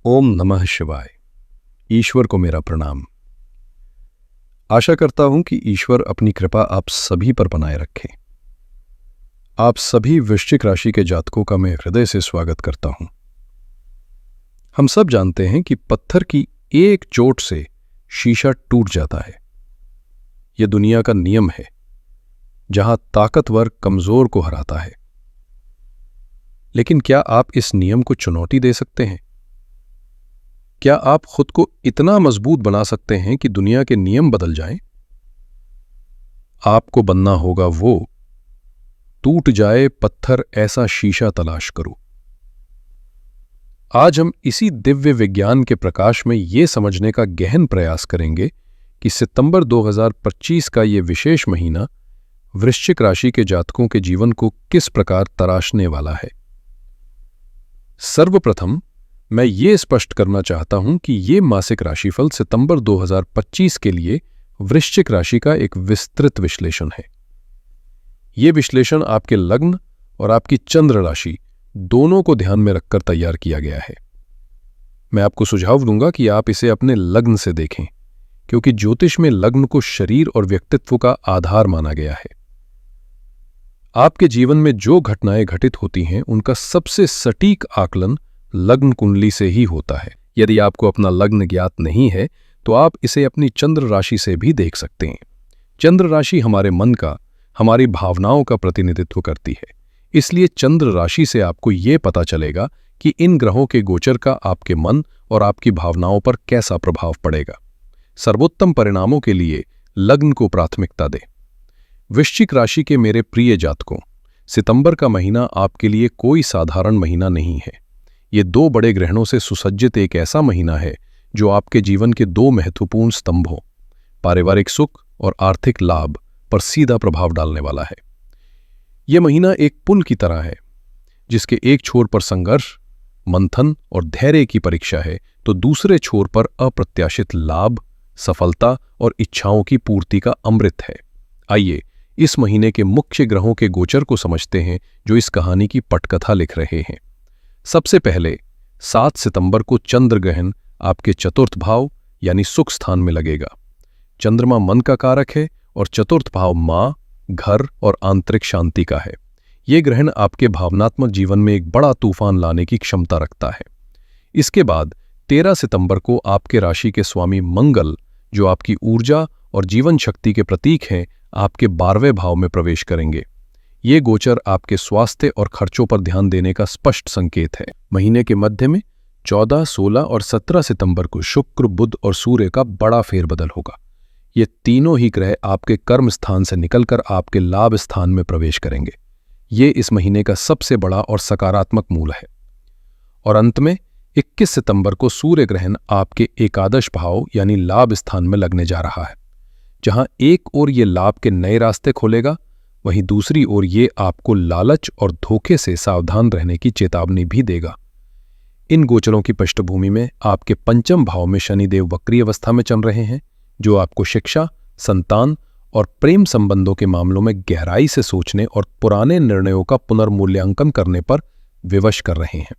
ओम नमः शिवाय। ईश्वर को मेरा प्रणाम। आशा करता हूं कि ईश्वर अपनी कृपा आप सभी पर बनाए रखें। आप सभी वृश्चिक राशि के जातकों का मैं हृदय से स्वागत करता हूं। हम सब जानते हैं कि पत्थर की एक चोट से शीशा टूट जाता है। यह दुनिया का नियम है, जहां ताकतवर कमजोर को हराता है। लेकिन क्या आप इस नियम को चुनौती दे सकते हैं? क्या आप खुद को इतना मजबूत बना सकते हैं कि दुनिया के नियम बदल जाएं? आपको बनना होगा वो टूट जाए पत्थर ऐसा शीशा तलाश करो। आज हम इसी दिव्य विज्ञान के प्रकाश में ये समझने का गहन प्रयास करेंगे कि सितंबर 2025 का ये विशेष महीना वृश्चिक राशि के जातकों के जीवन को किस प्रकार तराशने वाला है। सर्वप्रथम मैं ये स्पष्ट करना चाहता हूं कि ये मासिक राशिफल सितंबर 2025 के लिए वृश्चिक राशि का एक विस्तृत विश्लेषण है। ये विश्लेषण आपके लग्न और आपकी चंद्र राशि दोनों को ध्यान में रखकर तैयार किया गया है। मैं आपको सुझाव दूंगा कि आप इसे अपने लग्न से देखें, क्योंकि ज्योतिष में लग्न को शरीर और व्यक्तित्व का आधार माना गया है। आपके जीवन में जो घटनाएं घटित होती हैं, उनका सबसे सटीक आकलन लग्न कुंडली से ही होता है। यदि आपको अपना लग्न ज्ञात नहीं है तो आप इसे अपनी चंद्र राशि से भी देख सकते हैं। चंद्र राशि हमारे मन का, हमारी भावनाओं का प्रतिनिधित्व करती है। इसलिए चंद्र राशि से आपको ये पता चलेगा कि इन ग्रहों के गोचर का आपके मन और आपकी भावनाओं पर कैसा प्रभाव पड़ेगा। सर्वोत्तम परिणामों के लिए लग्न को प्राथमिकता दें। वृश्चिक राशि के मेरे प्रिय जातकों, सितंबर का महीना आपके लिए कोई साधारण महीना नहीं है। ये दो बड़े ग्रहणों से सुसज्जित एक ऐसा महीना है जो आपके जीवन के दो महत्वपूर्ण स्तंभों, पारिवारिक सुख और आर्थिक लाभ पर सीधा प्रभाव डालने वाला है। यह महीना एक पुल की तरह है, जिसके एक छोर पर संघर्ष, मंथन और धैर्य की परीक्षा है, तो दूसरे छोर पर अप्रत्याशित लाभ, सफलता और इच्छाओं की पूर्ति का अमृत है। आइए इस महीने के मुख्य ग्रहों के गोचर को समझते हैं जो इस कहानी की पटकथा लिख रहे हैं। सबसे पहले 7 सितंबर को चंद्र ग्रहण आपके चतुर्थ भाव यानी सुख स्थान में लगेगा। चंद्रमा मन का कारक है और चतुर्थ भाव मां, घर और आंतरिक शांति का है। यह ग्रहण आपके भावनात्मक जीवन में एक बड़ा तूफान लाने की क्षमता रखता है। इसके बाद 13 सितंबर को आपके राशि के स्वामी मंगल, जो आपकी ऊर्जा और जीवन शक्ति के प्रतीक हैं, आपके 12वें भाव में प्रवेश करेंगे। ये गोचर आपके स्वास्थ्य और खर्चों पर ध्यान देने का स्पष्ट संकेत है। महीने के मध्य में 14, 16 और 17 सितंबर को शुक्र, बुध और सूर्य का बड़ा फेरबदल होगा। ये तीनों ही ग्रह आपके कर्म स्थान से निकलकर आपके लाभ स्थान में प्रवेश करेंगे। ये इस महीने का सबसे बड़ा और सकारात्मक मूल है। और अंत में 21 सितंबर को सूर्य ग्रहण आपके एकादश भाव यानी लाभ स्थान में लगने जा रहा है। जहां एक ओर ये लाभ के नए रास्ते खोलेगा, वहीं दूसरी ओर ये आपको लालच और धोखे से सावधान रहने की चेतावनी भी देगा। इन गोचरों की पृष्ठभूमि में आपके पंचम भाव में शनिदेव वक्री अवस्था में चल रहे हैं, जो आपको शिक्षा, संतान और प्रेम संबंधों के मामलों में गहराई से सोचने और पुराने निर्णयों का पुनर्मूल्यांकन करने पर विवश कर रहे हैं।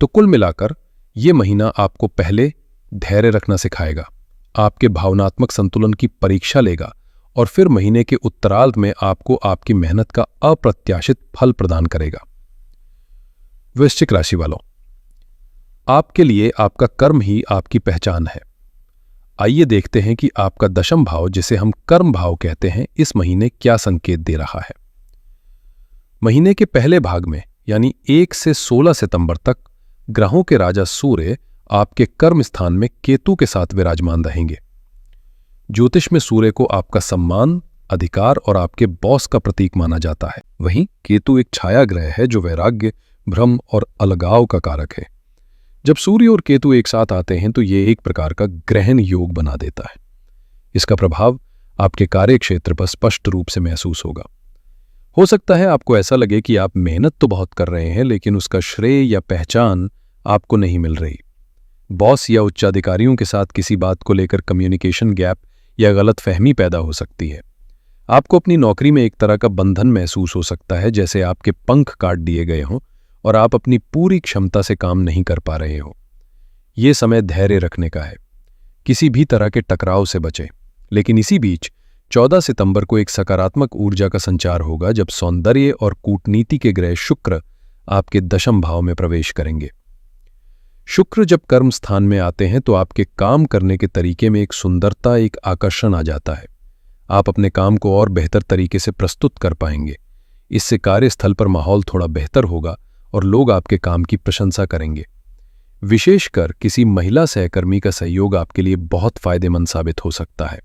तो कुल मिलाकर यह महीना आपको पहले धैर्य रखना सिखाएगा, आपके भावनात्मक संतुलन की परीक्षा लेगा और फिर महीने के उत्तरार्ध में आपको आपकी मेहनत का अप्रत्याशित फल प्रदान करेगा। वृश्चिक राशि वालों, आपके लिए आपका कर्म ही आपकी पहचान है। आइए देखते हैं कि आपका दशम भाव, जिसे हम कर्म भाव कहते हैं, इस महीने क्या संकेत दे रहा है। महीने के पहले भाग में यानी 1 से 16 सितंबर तक ग्रहों के राजा सूर्य आपके कर्म स्थान में केतु के साथ विराजमान रहेंगे। ज्योतिष में सूर्य को आपका सम्मान, अधिकार और आपके बॉस का प्रतीक माना जाता है। वहीं केतु एक छाया ग्रह है जो वैराग्य, भ्रम और अलगाव का कारक है। जब सूर्य और केतु एक साथ आते हैं तो ये एक प्रकार का ग्रहण योग बना देता है। इसका प्रभाव आपके कार्य क्षेत्र पर स्पष्ट रूप से महसूस होगा। हो सकता है आपको ऐसा लगे कि आप मेहनत तो बहुत कर रहे हैं, लेकिन उसका श्रेय या पहचान आपको नहीं मिल रही। बॉस या उच्चाधिकारियों के साथ किसी बात को लेकर कम्युनिकेशन गैप या गलतफहमी पैदा हो सकती है। आपको अपनी नौकरी में एक तरह का बंधन महसूस हो सकता है, जैसे आपके पंख काट दिए गए हों और आप अपनी पूरी क्षमता से काम नहीं कर पा रहे हो। ये समय धैर्य रखने का है, किसी भी तरह के टकराव से बचें। लेकिन इसी बीच 14 सितंबर को एक सकारात्मक ऊर्जा का संचार होगा जब सौंदर्य और कूटनीति के ग्रह शुक्र आपके दशम भाव में प्रवेश करेंगे। शुक्र जब कर्म स्थान में आते हैं तो आपके काम करने के तरीके में एक सुंदरता, एक आकर्षण आ जाता है। आप अपने काम को और बेहतर तरीके से प्रस्तुत कर पाएंगे। इससे कार्यस्थल पर माहौल थोड़ा बेहतर होगा और लोग आपके काम की प्रशंसा करेंगे। विशेषकर किसी महिला सहकर्मी का सहयोग आपके लिए बहुत फायदेमंद साबित हो सकता है।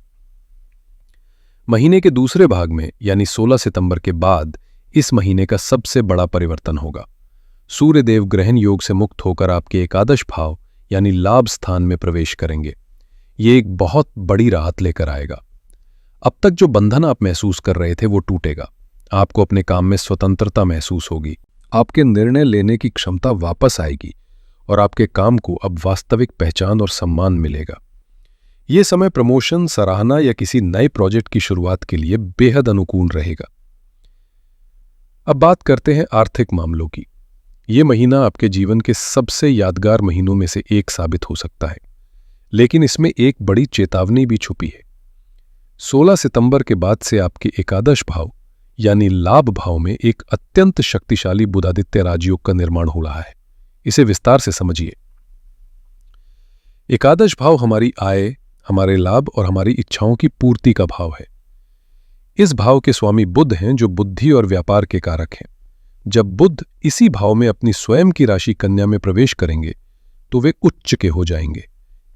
महीने के दूसरे भाग में यानी 16 सितंबर के बाद इस महीने का सबसे बड़ा परिवर्तन होगा। सूर्यदेव ग्रहण योग से मुक्त होकर आपके एकादश भाव यानी लाभ स्थान में प्रवेश करेंगे। ये एक बहुत बड़ी राहत लेकर आएगा। अब तक जो बंधन आप महसूस कर रहे थे वो टूटेगा। आपको अपने काम में स्वतंत्रता महसूस होगी। आपके निर्णय लेने की क्षमता वापस आएगी और आपके काम को अब वास्तविक पहचान और सम्मान मिलेगा। ये समय प्रमोशन, सराहना या किसी नए प्रोजेक्ट की शुरुआत के लिए बेहद अनुकूल रहेगा। अब बात करते हैं आर्थिक मामलों की। ये महीना आपके जीवन के सबसे यादगार महीनों में से एक साबित हो सकता है, लेकिन इसमें एक बड़ी चेतावनी भी छुपी है। 16 सितंबर के बाद से आपके एकादश भाव यानी लाभ भाव में एक अत्यंत शक्तिशाली बुधादित्य राजयोग का निर्माण हो रहा है। इसे विस्तार से समझिए। एकादश भाव हमारी आय, हमारे लाभ और हमारी इच्छाओं की पूर्ति का भाव है। इस भाव के स्वामी बुध हैं जो बुद्धि और व्यापार के कारक हैं। जब बुध इसी भाव में अपनी स्वयं की राशि कन्या में प्रवेश करेंगे तो वे उच्च के हो जाएंगे,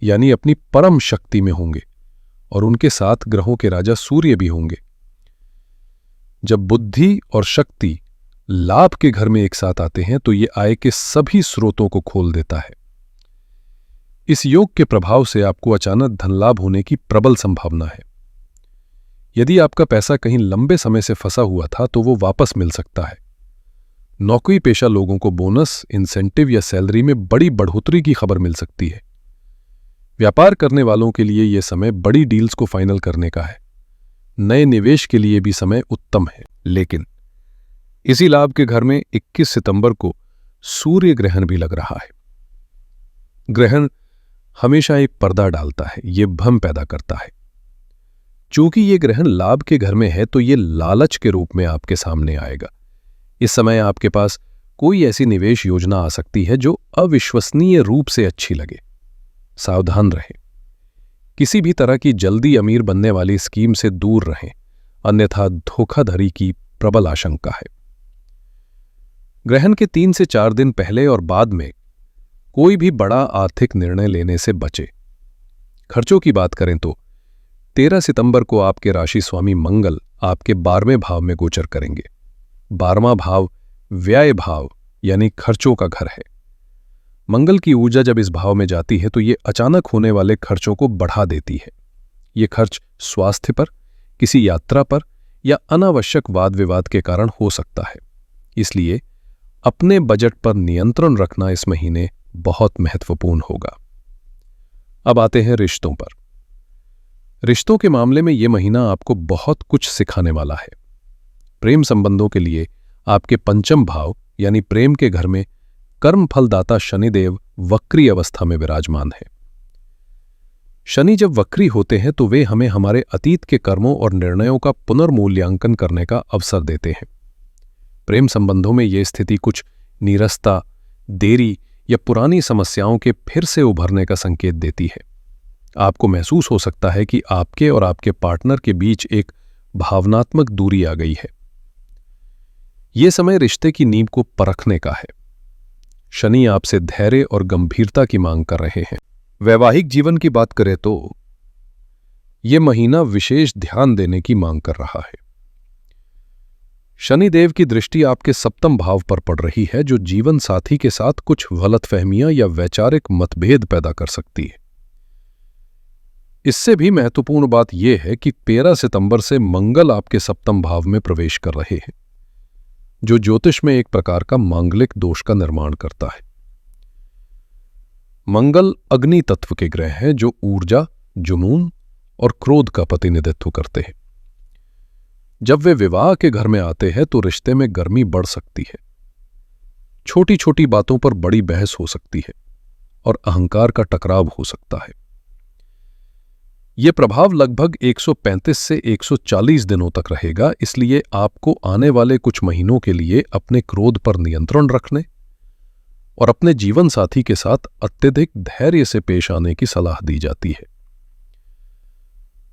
यानी अपनी परम शक्ति में होंगे, और उनके साथ ग्रहों के राजा सूर्य भी होंगे। जब बुद्धि और शक्ति लाभ के घर में एक साथ आते हैं तो ये आय के सभी स्रोतों को खोल देता है। इस योग के प्रभाव से आपको अचानक धन लाभ होने की प्रबल संभावना है। यदि आपका पैसा कहीं लंबे समय से फंसा हुआ था तो वो वापस मिल सकता है। नौकरी पेशा लोगों को बोनस, इंसेंटिव या सैलरी में बड़ी बढ़ोतरी की खबर मिल सकती है। व्यापार करने वालों के लिए यह समय बड़ी डील्स को फाइनल करने का है। नए निवेश के लिए भी समय उत्तम है। लेकिन इसी लाभ के घर में 21 सितंबर को सूर्य ग्रहण भी लग रहा है। ग्रहण हमेशा एक पर्दा डालता है, ये भ्रम पैदा करता है। चूंकि ये ग्रहण लाभ के घर में है तो ये लालच के रूप में आपके सामने आएगा। इस समय आपके पास कोई ऐसी निवेश योजना आ सकती है जो अविश्वसनीय रूप से अच्छी लगे। सावधान रहें। किसी भी तरह की जल्दी अमीर बनने वाली स्कीम से दूर रहें, अन्यथा धोखाधड़ी की प्रबल आशंका है। ग्रहण के 3 से 4 दिन पहले और बाद में कोई भी बड़ा आर्थिक निर्णय लेने से बचे। खर्चों की बात करें तो 13 सितंबर को आपके राशि स्वामी मंगल आपके 12वें भाव में गोचर करेंगे। 12वां भाव व्यय भाव यानी खर्चों का घर है। मंगल की ऊर्जा जब इस भाव में जाती है तो ये अचानक होने वाले खर्चों को बढ़ा देती है। ये खर्च स्वास्थ्य पर, किसी यात्रा पर या अनावश्यक वाद विवाद के कारण हो सकता है। इसलिए अपने बजट पर नियंत्रण रखना इस महीने बहुत महत्वपूर्ण होगा। अब आते हैं रिश्तों पर। रिश्तों के मामले में यह महीना आपको बहुत कुछ सिखाने वाला है। प्रेम संबंधों के लिए आपके 5वें भाव यानी प्रेम के घर में कर्म फलदाता शनिदेव वक्री अवस्था में विराजमान है। शनि जब वक्री होते हैं तो वे हमें हमारे अतीत के कर्मों और निर्णयों का पुनर्मूल्यांकन करने का अवसर देते हैं। प्रेम संबंधों में यह स्थिति कुछ नीरसता, देरी या पुरानी समस्याओं के फिर से उभरने का संकेत देती है। आपको महसूस हो सकता है कि आपके और आपके पार्टनर के बीच एक भावनात्मक दूरी आ गई है। यह समय रिश्ते की नींव को परखने का है। शनि आपसे धैर्य और गंभीरता की मांग कर रहे हैं। वैवाहिक जीवन की बात करें तो यह महीना विशेष ध्यान देने की मांग कर रहा है। शनिदेव की दृष्टि आपके 7वें भाव पर पड़ रही है, जो जीवन साथी के साथ कुछ गलतफहमियां या वैचारिक मतभेद पैदा कर सकती है। इससे भी महत्वपूर्ण बात यह है कि 13 सितंबर से मंगल आपके 7वें भाव में प्रवेश कर रहे हैं, जो ज्योतिष में एक प्रकार का मांगलिक दोष का निर्माण करता है। मंगल अग्नि तत्व के ग्रह हैं जो ऊर्जा, जुनून और क्रोध का प्रतिनिधित्व करते हैं। जब वे विवाह के घर में आते हैं तो रिश्ते में गर्मी बढ़ सकती है। छोटी छोटी बातों पर बड़ी बहस हो सकती है और अहंकार का टकराव हो सकता है। यह प्रभाव लगभग 135 से 140 दिनों तक रहेगा, इसलिए आपको आने वाले कुछ महीनों के लिए अपने क्रोध पर नियंत्रण रखने और अपने जीवन साथी के साथ अत्यधिक धैर्य से पेश आने की सलाह दी जाती है।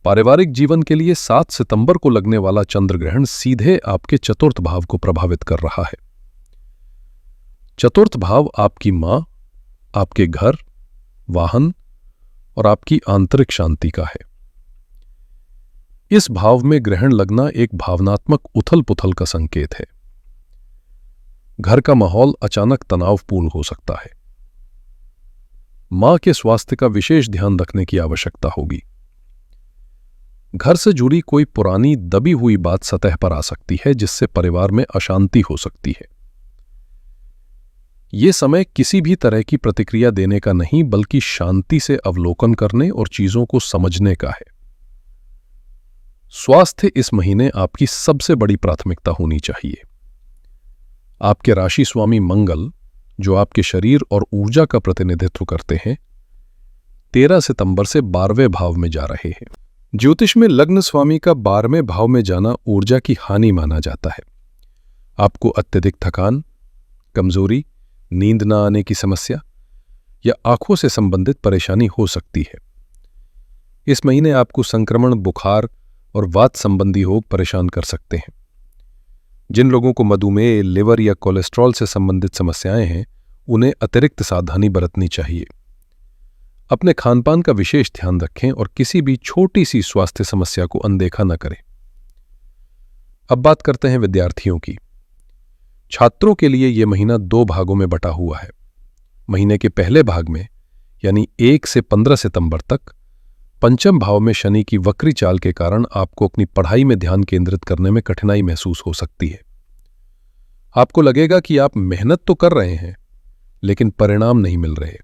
पारिवारिक जीवन के लिए 7 सितंबर को लगने वाला चंद्र ग्रहण सीधे आपके चतुर्थ भाव को प्रभावित कर रहा है। चतुर्थ भाव आपकी मां, आपके घर, वाहन और आपकी आंतरिक शांति का है। इस भाव में ग्रहण लगना एक भावनात्मक उथल-पुथल का संकेत है। घर का माहौल अचानक तनावपूर्ण हो सकता है। मां के स्वास्थ्य का विशेष ध्यान रखने की आवश्यकता होगी। घर से जुड़ी कोई पुरानी दबी हुई बात सतह पर आ सकती है, जिससे परिवार में अशांति हो सकती है। यह समय किसी भी तरह की प्रतिक्रिया देने का नहीं, बल्कि शांति से अवलोकन करने और चीजों को समझने का है। स्वास्थ्य इस महीने आपकी सबसे बड़ी प्राथमिकता होनी चाहिए। आपके राशि स्वामी मंगल, जो आपके शरीर और ऊर्जा का प्रतिनिधित्व करते हैं, 13 सितंबर से 12वें भाव में जा रहे हैं। ज्योतिष में लग्न स्वामी का 12वें भाव में जाना ऊर्जा की हानि माना जाता है। आपको अत्यधिक थकान, कमजोरी, नींद न आने की समस्या या आंखों से संबंधित परेशानी हो सकती है। इस महीने आपको संक्रमण, बुखार और वात संबंधी रोग परेशान कर सकते हैं। जिन लोगों को मधुमेह, लिवर या कोलेस्ट्रॉल से संबंधित समस्याएं हैं, उन्हें अतिरिक्त सावधानी बरतनी चाहिए। अपने खानपान का विशेष ध्यान रखें और किसी भी छोटी सी स्वास्थ्य समस्या को अनदेखा न करें। अब बात करते हैं विद्यार्थियों की। छात्रों के लिए यह महीना 2 भागों में बटा हुआ है। महीने के पहले भाग में, यानी 1 से 15 सितंबर तक, पंचम भाव में शनि की वक्री चाल के कारण आपको अपनी पढ़ाई में ध्यान केंद्रित करने में कठिनाई महसूस हो सकती है। आपको लगेगा कि आप मेहनत तो कर रहे हैं, लेकिन परिणाम नहीं मिल रहे।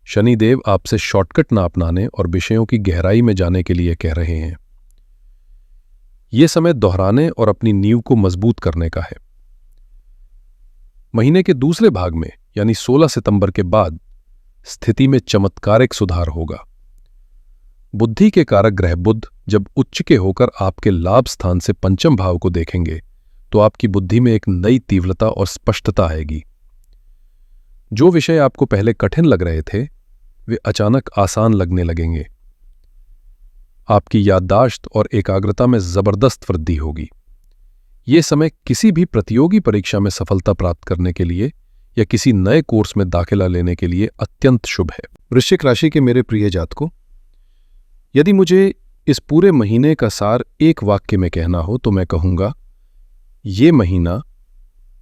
शनिदेव आपसे शॉर्टकट न अपनाने और विषयों की गहराई में जाने के लिए कह रहे हैं। यह समय दोहराने और अपनी नींव को मजबूत करने का है। महीने के दूसरे भाग में, यानी 16 सितंबर के बाद, स्थिति में चमत्कारिक सुधार होगा। बुद्धि के कारक ग्रह बुध जब उच्च के होकर आपके लाभ स्थान से पंचम भाव को देखेंगे, तो आपकी बुद्धि में एक नई तीव्रता और स्पष्टता आएगी। जो विषय आपको पहले कठिन लग रहे थे, वे अचानक आसान लगने लगेंगे। आपकी याददाश्त और एकाग्रता में जबरदस्त वृद्धि होगी। यह समय किसी भी प्रतियोगी परीक्षा में सफलता प्राप्त करने के लिए या किसी नए कोर्स में दाखिला लेने के लिए अत्यंत शुभ है। वृश्चिक राशि के मेरे प्रिय जातकों, यदि मुझे इस पूरे महीने का सार एक वाक्य में कहना हो तो मैं कहूंगा, ये महीना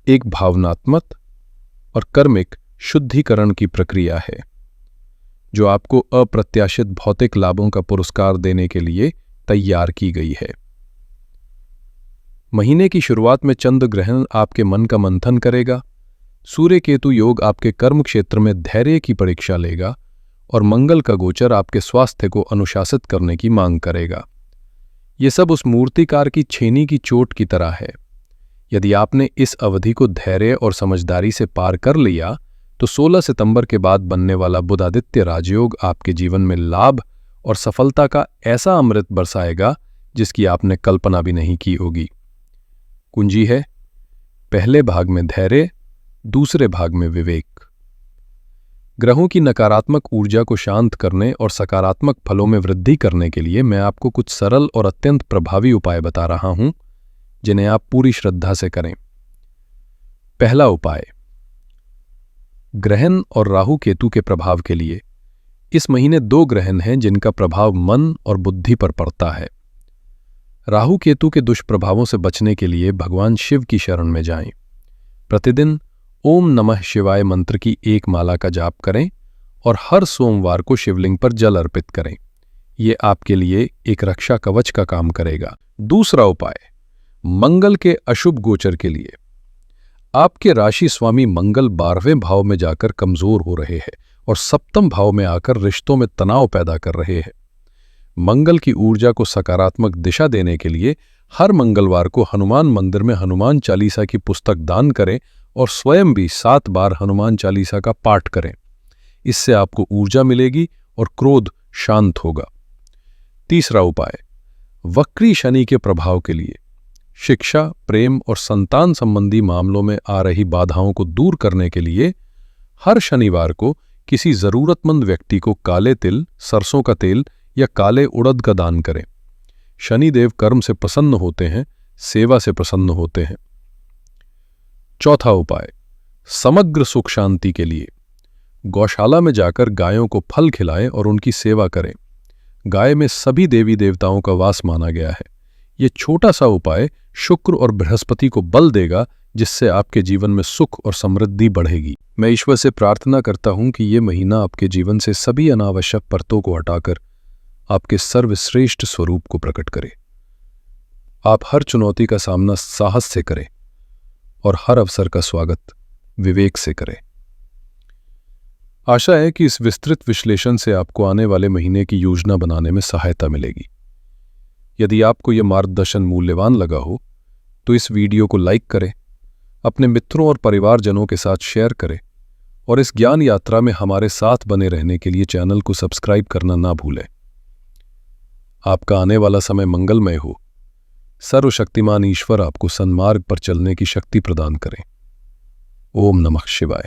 एक भावनात्मक और कर्मिक शुद्धिकरण की प्रक्रिया है, जो आपको अप्रत्याशित भौतिक लाभों का पुरस्कार देने के लिए तैयार की गई है। महीने की शुरुआत में चंद्र ग्रहण आपके मन का मंथन करेगा। सूर्य केतु योग आपके कर्म क्षेत्र में धैर्य की परीक्षा लेगा और मंगल का गोचर आपके स्वास्थ्य को अनुशासित करने की मांग करेगा। ये सब उस मूर्तिकार की छेनी की चोट की तरह है। यदि आपने इस अवधि को धैर्य और समझदारी से पार कर लिया, तो 16 सितंबर के बाद बनने वाला बुधादित्य राजयोग आपके जीवन में लाभ और सफलता का ऐसा अमृत बरसाएगा जिसकी आपने कल्पना भी नहीं की होगी। कुंजी है, पहले भाग में धैर्य, दूसरे भाग में विवेक। ग्रहों की नकारात्मक ऊर्जा को शांत करने और सकारात्मक फलों में वृद्धि करने के लिए मैं आपको कुछ सरल और अत्यंत प्रभावी उपाय बता रहा हूं, जिन्हें आप पूरी श्रद्धा से करें। पहला उपाय, ग्रहण और राहु केतु के प्रभाव के लिए इस महीने 2 ग्रहण हैं जिनका प्रभाव मन और बुद्धि पर पड़ता है। राहु केतु के दुष्प्रभावों से बचने के लिए भगवान शिव की शरण में जाएं। प्रतिदिन ओम नमः शिवाय मंत्र की 1 माला का जाप करें और हर सोमवार को शिवलिंग पर जल अर्पित करें। ये आपके लिए एक रक्षा कवच का काम करेगा। दूसरा उपाय, मंगल के अशुभ गोचर के लिए आपके राशि स्वामी मंगल 12वें भाव में जाकर कमजोर हो रहे हैं और सप्तम भाव में आकर रिश्तों में तनाव पैदा कर रहे हैं। मंगल की ऊर्जा को सकारात्मक दिशा देने के लिए हर मंगलवार को हनुमान मंदिर में हनुमान चालीसा की पुस्तक दान करें और स्वयं भी 7 बार हनुमान चालीसा का पाठ करें। इससे आपको ऊर्जा मिलेगी और क्रोध शांत होगा। तीसरा उपाय, वक्री शनि के प्रभाव के लिए शिक्षा, प्रेम और संतान संबंधी मामलों में आ रही बाधाओं को दूर करने के लिए हर शनिवार को किसी जरूरतमंद व्यक्ति को काले तिल, सरसों का तेल या काले उड़द का दान करें। शनिदेव कर्म से प्रसन्न होते हैं, सेवा से प्रसन्न होते हैं। चौथा उपाय, समग्र सुख शांति के लिए गौशाला में जाकर गायों को फल खिलाएं और उनकी सेवा करें। गाय में सभी देवी देवताओं का वास माना गया है। ये छोटा सा उपाय शुक्र और बृहस्पति को बल देगा, जिससे आपके जीवन में सुख और समृद्धि बढ़ेगी। मैं ईश्वर से प्रार्थना करता हूं कि ये महीना आपके जीवन से सभी अनावश्यक परतों को हटाकर आपके सर्वश्रेष्ठ स्वरूप को प्रकट करे। आप हर चुनौती का सामना साहस से करें और हर अवसर का स्वागत विवेक से करें। आशा है कि इस विस्तृत विश्लेषण से आपको आने वाले महीने की योजना बनाने में सहायता मिलेगी। यदि आपको यह मार्गदर्शन मूल्यवान लगा हो तो इस वीडियो को लाइक करें, अपने मित्रों और परिवारजनों के साथ शेयर करें और इस ज्ञान यात्रा में हमारे साथ बने रहने के लिए चैनल को सब्सक्राइब करना ना भूलें। आपका आने वाला समय मंगलमय हो। सर्वशक्तिमान ईश्वर आपको सन्मार्ग पर चलने की शक्ति प्रदान करें। ओम नमः शिवाय।